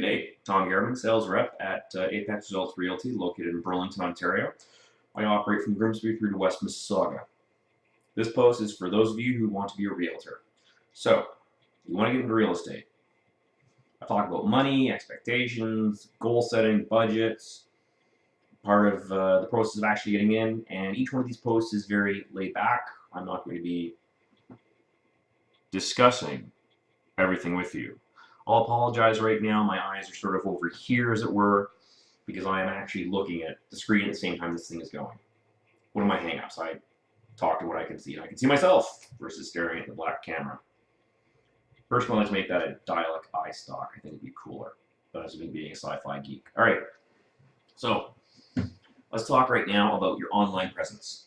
G'day, Tom Germann, sales rep at Apex Results Realty, located in Burlington, Ontario. I operate from Grimsby through to West Mississauga. This post is for those of you who want to be a realtor. So, you want to get into real estate. I talk about money, expectations, goal setting, budgets, part of the process of actually getting in, and each one of these posts is very laid back. I'm not going to be discussing everything with you. I'll apologize right now, my eyes are sort of over here as it were, because I am actually looking at the screen at the same time this thing is going. One of my hang-ups, I talk to what I can see, and I can see myself versus staring at the black camera. Personally, let's make that a dial-up eye stock. I think it'd be cooler, but as me being a sci-fi geek. Alright, so let's talk right now about your online presence.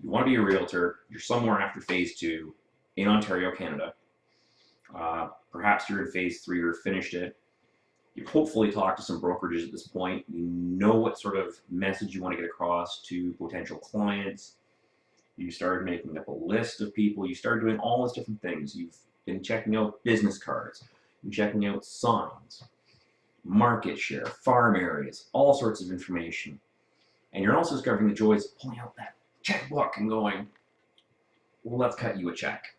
You want to be a realtor, you're somewhere after phase 2 in Ontario, Canada. Perhaps you're in phase 3 or finished it. You've hopefully talked to some brokerages at this point. You know what sort of message you want to get across to potential clients. You started making up a list of people. You started doing all these different things. You've been checking out business cards, you're checking out signs, market share, farm areas, all sorts of information. And you're also discovering the joys of pulling out that checkbook and going, well, let's cut you a check.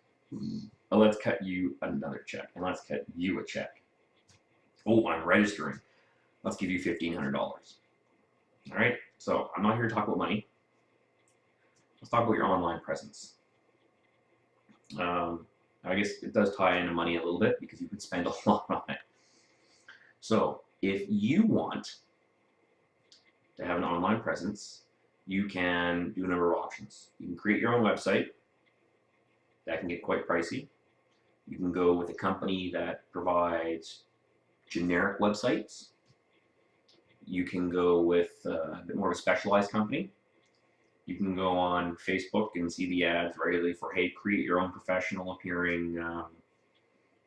Let's cut you another check, and let's cut you a check. Oh, I'm registering. Let's give you $1,500. All right, so I'm not here to talk about money. Let's talk about your online presence. I guess it does tie into money a little bit because you could spend a lot on it. So if you want to have an online presence, you can do a number of options. You can create your own website. That can get quite pricey. You can go with a company that provides generic websites. You can go with a bit more of a specialized company. You can go on Facebook and see the ads regularly for, hey, create your own professional appearing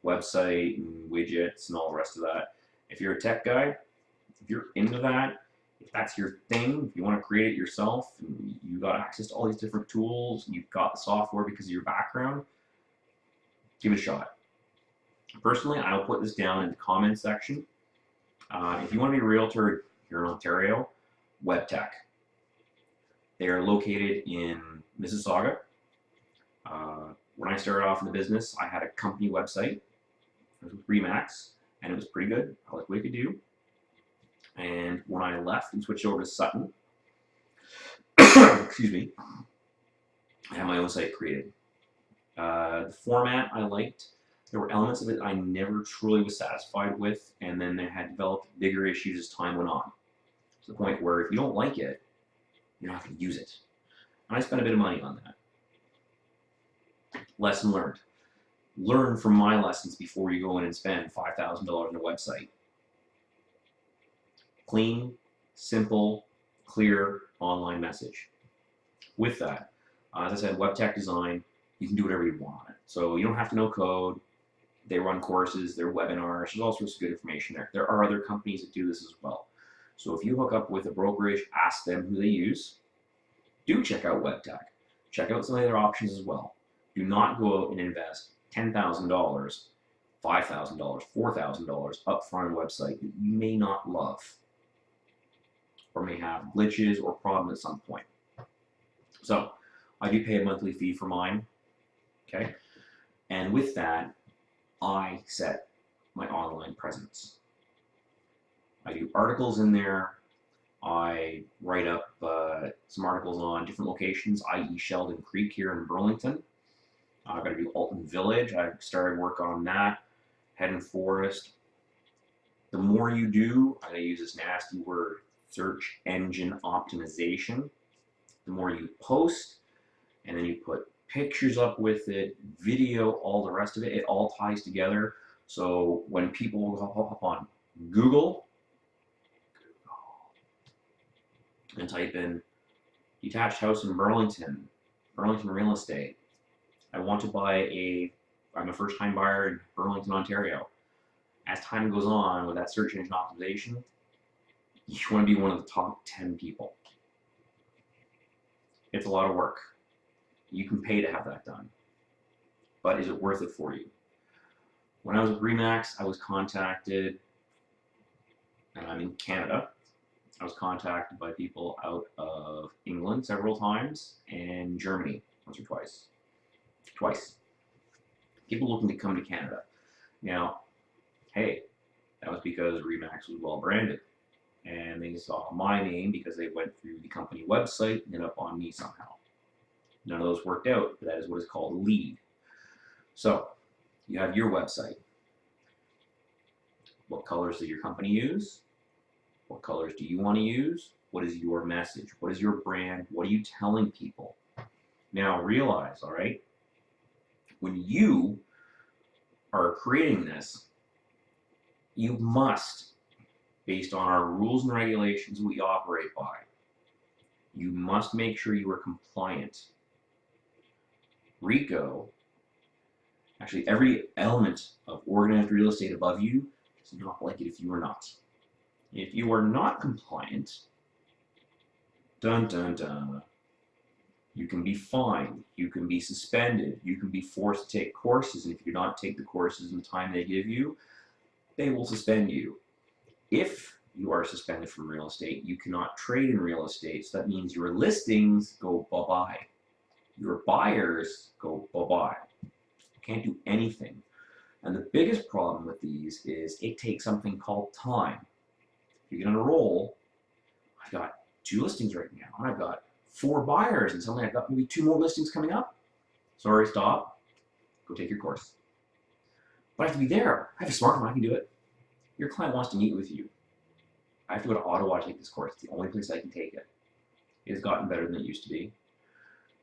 website and widgets and all the rest of that. If you're a tech guy, if you're into that, if that's your thing, if you want to create it yourself, and you got access to all these different tools, you've got the software because of your background, give it a shot. Personally, I'll put this down in the comments section. If you want to be a realtor here in Ontario, WebTech. They are located in Mississauga. When I started off in the business, I had a company website. It was with Remax, and it was pretty good. I liked what it could do. And when I left and switched over to Sutton, excuse me, I had my own site created. The format I liked. There were elements of it I never truly was satisfied with, and then they had developed bigger issues as time went on. To the point where if you don't like it, you're not going to use it. And I spent a bit of money on that. Lesson learned. Learn from my lessons before you go in and spend $5,000 on a website. Clean, simple, clear online message. With that, as I said, WebTech design, you can do whatever you want on it. So you don't have to know code. They run courses, there are webinars, there's all sorts of good information there. There are other companies that do this as well. So if you hook up with a brokerage, ask them who they use. Do check out WebTech. Check out some of their options as well. Do not go out and invest $10,000, $5,000, $4,000 up front on a website that you may not love or may have glitches or problems at some point. So I do pay a monthly fee for mine. Okay, and with that, I set my online presence. I do articles in there. I write up some articles on different locations, i.e. Sheldon Creek here in Burlington. I've got to do Alton Village. I've started work on that. Haddon Forest. The more you do, I'm going to use this nasty word, search engine optimization. The more you post, and then you put pictures up with it, video, all the rest of it, it all ties together. So when people hop up on Google and type in detached house in Burlington, Burlington real estate, I want to buy I'm a first-time buyer in Burlington, Ontario. As time goes on with that search engine optimization, you want to be one of the top 10 people. It's a lot of work. You can pay to have that done. But is it worth it for you? When I was at Remax, I was contacted and I'm in Canada. I was contacted by people out of England several times and Germany once or twice. Twice. People looking to come to Canada. Now, hey, that was because Remax was well branded. And they saw my name because they went through the company website and ended up on me somehow. None of those worked out, but that is what is called a lead. So, you have your website. What colors does your company use? What colors do you want to use? What is your message? What is your brand? What are you telling people? Now realize, all right, when you are creating this, you must, based on our rules and regulations we operate by, you must make sure you are compliant. RICO, actually every element of organized real estate above you does not like it if you are not. If you are not compliant, dun dun dun, you can be fined, you can be suspended, you can be forced to take courses, and if you do not take the courses in the time they give you, they will suspend you. If you are suspended from real estate, you cannot trade in real estate, so that means your listings go bye-bye. Your buyers go bye-bye. You can't do anything. And the biggest problem with these is it takes something called time. If you get on a roll, I've got 2 listings right now, and I've got 4 buyers, and suddenly I've got maybe 2 more listings coming up. Sorry, stop. Go take your course. But I have to be there. I have a smartphone, I can do it. Your client wants to meet with you. I have to go to Ottawa to take this course. It's the only place I can take it. It has gotten better than it used to be.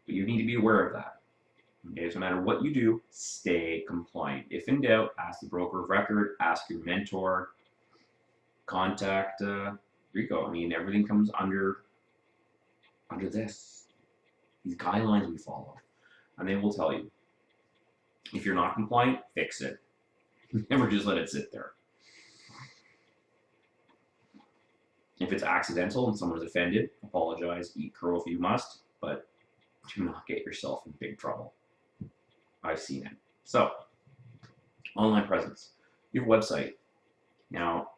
But you need to be aware of that. Okay, so no matter what you do, stay compliant. If in doubt, ask the broker of record, ask your mentor, contact RICO. I mean, everything comes under this. These guidelines we follow. And they will tell you. If you're not compliant, fix it. Never just let it sit there. If it's accidental and someone's offended, apologize, eat crow if you must, but do not get yourself in big trouble. I've seen it. So, online presence. Your website. Now,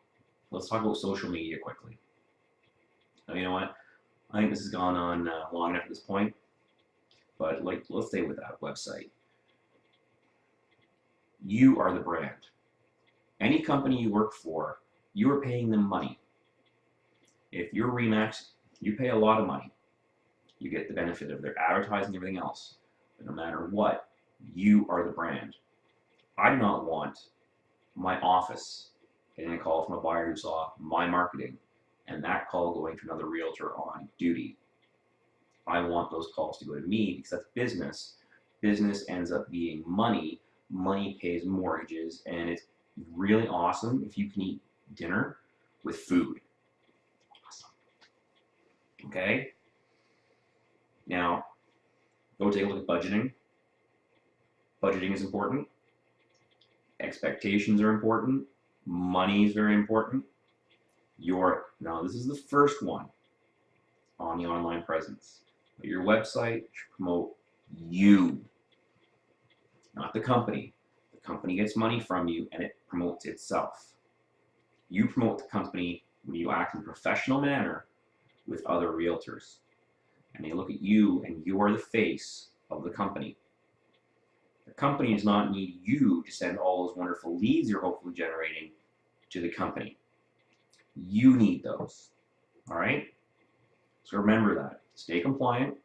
let's talk about social media quickly. Now, you know what? I think this has gone on long enough at this point, but let's stay with that website. You are the brand. Any company you work for, you are paying them money. If you're Remax, you pay a lot of money. You get the benefit of their advertising and everything else. But no matter what, you are the brand. I do not want my office getting a call from a buyer who saw my marketing and that call going to another realtor on duty. I want those calls to go to me because that's business. Business ends up being money. Money pays mortgages, and it's really awesome if you can eat dinner with food. Awesome. Okay? Now, go take a look at budgeting. Budgeting is important. Expectations are important. Money is very important. Now this is the first one on the online presence. But your website should promote you, not the company. The company gets money from you and it promotes itself. You promote the company when you act in a professional manner with other realtors. And they look at you and you are the face of the company. The company does not need you to send all those wonderful leads you're hopefully generating to the company. You need those. All right? So remember that. Stay compliant.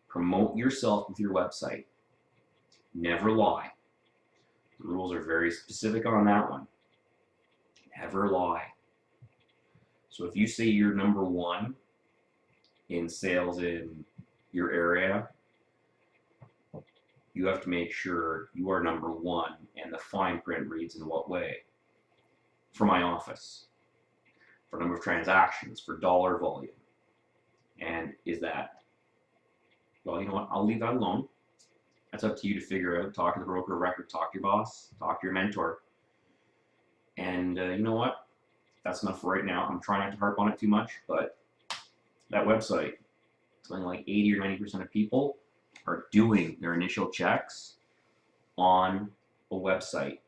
Promote yourself with your website. Never lie. The rules are very specific on that one. Never lie. So if you say you're number 1 in sales in your area, you have to make sure you are number 1 and the fine print reads in what way. For my office, for number of transactions, for dollar volume. And is that, well, you know what, I'll leave that alone. That's up to you to figure out. Talk to the broker of record, talk to your boss, talk to your mentor. And you know what, that's enough for right now. I'm trying not to harp on it too much, but that website, something like 80 or 90% of people are doing their initial checks on a website.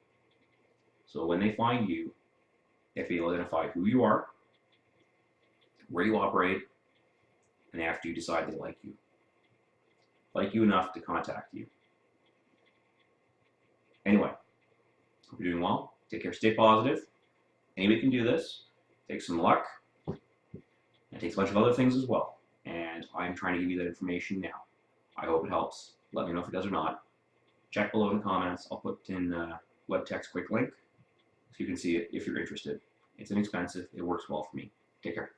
So when they find you, if they identify who you are, where you operate, and after you decide they like you enough to contact you. Anyway, hope you're doing well. Take care, stay positive. Anybody can do this. It takes some luck. It takes a bunch of other things as well. And I'm trying to give you that information now. I hope it helps. Let me know if it does or not. Check below in the comments. I'll put in web text quick link so you can see it if you're interested. It's inexpensive. It works well for me. Take care.